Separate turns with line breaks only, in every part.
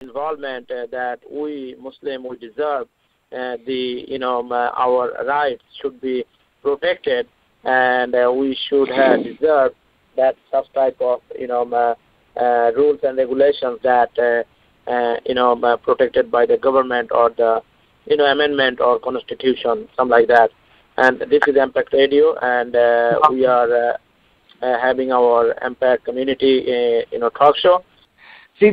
involvement that we Muslim we deserve. Our rights should be protected, and we should deserve that such type of rules and regulations that protected by the government or the amendment or constitution, something like that. And this is AMPAC Radio, and we are having our AMPAC community talk show.
See,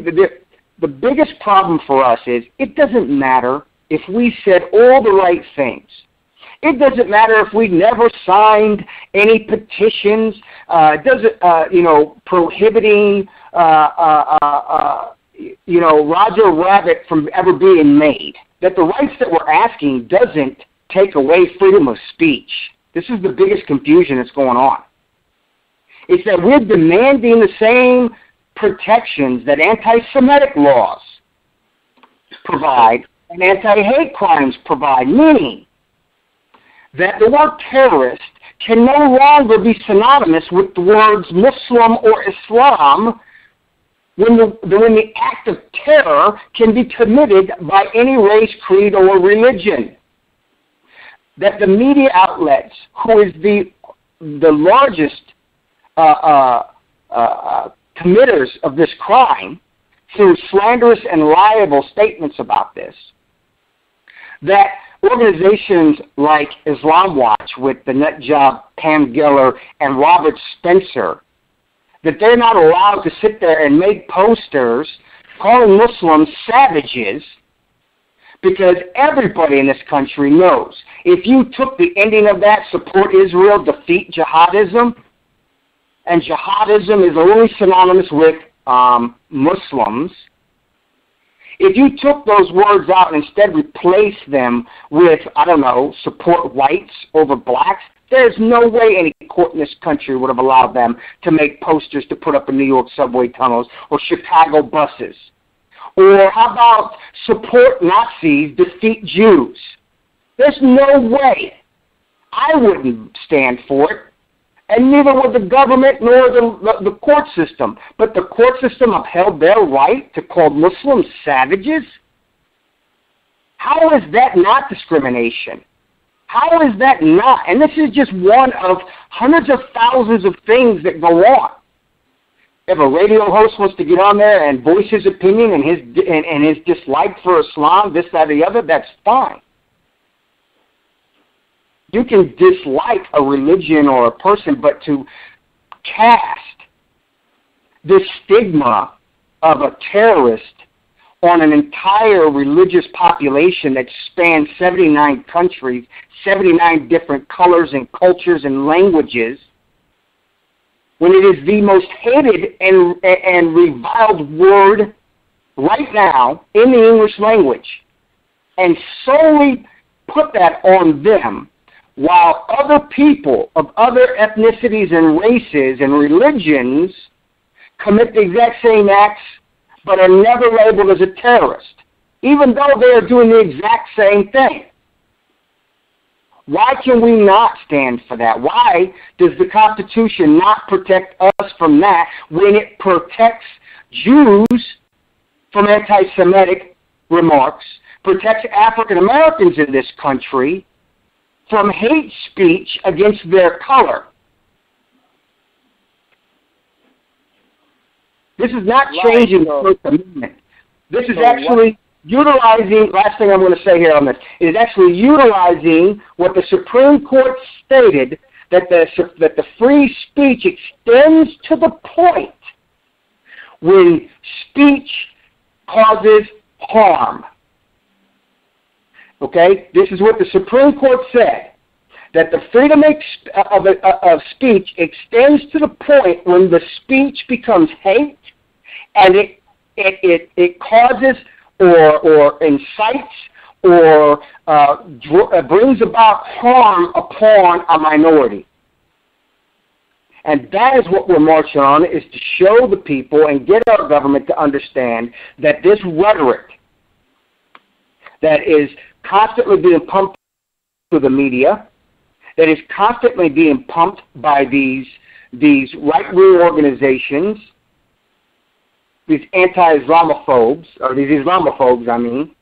the biggest problem for us is it doesn't matter if we said all the right things. It doesn't matter if we never signed any petitions. It doesn't, prohibiting, Roger Rabbit from ever being made. That the rights that we're asking doesn't take away freedom of speech. This is the biggest confusion that's going on. It's that we're demanding the same protections that anti-Semitic laws provide and anti-hate crimes provide, meaning that the word terrorist can no longer be synonymous with the words Muslim or Islam when the act of terror can be committed by any race, creed, or religion. That the media outlets, who is the largest committers of this crime, through slanderous and liable statements about this, that organizations like Islam Watch with the nut job Pam Geller and Robert Spencer, that they're not allowed to sit there and make posters calling Muslims savages, because everybody in this country knows if you took the ending of that, support Israel, defeat jihadism, and jihadism is only synonymous with Muslims, if you took those words out and instead replaced them with, support whites over blacks, there's no way any court in this country would have allowed them to make posters to put up in New York subway tunnels or Chicago buses. Or how about support Nazis, defeat Jews? There's no way. I wouldn't stand for it. And neither would the government nor the court system. But the court system upheld their right to call Muslims savages? How is that not discrimination? How is that not? And this is just one of hundreds of thousands of things that go on. If a radio host wants to get on there and voice his opinion and his dislike for Islam, this, that, or the other, that's fine. You can dislike a religion or a person, but to cast this stigma of a terrorist on an entire religious population that spans 79 countries, 79 different colors and cultures and languages, when it is the most hated and reviled word right now in the English language, and solely put that on them, while other people of other ethnicities and races and religions commit the exact same acts but are never labeled as a terrorist, even though they are doing the exact same thing. Why can we not stand for that? Why does the Constitution not protect us from that when it protects Jews from anti-Semitic remarks, protects African Americans in this country from hate speech against their color? This is not changing the First Amendment. This is actually utilizing, last thing I'm going to say here on this, is actually utilizing what the Supreme Court stated, that the free speech extends to the point when speech causes harm. Okay? This is what the Supreme Court said, that the freedom of speech extends to the point when the speech becomes hate and it causes or incites or brings about harm upon a minority. And that is what we're marching on, is to show the people and get our government to understand that this rhetoric that is constantly being pumped through the media, that is constantly being pumped by these right-wing organizations, these anti-Islamophobes, or these Islamophobes, I mean,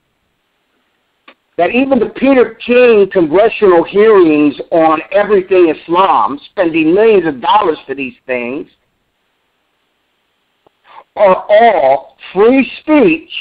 that even the Peter King congressional hearings on everything Islam, spending millions of dollars for these things, are all free speech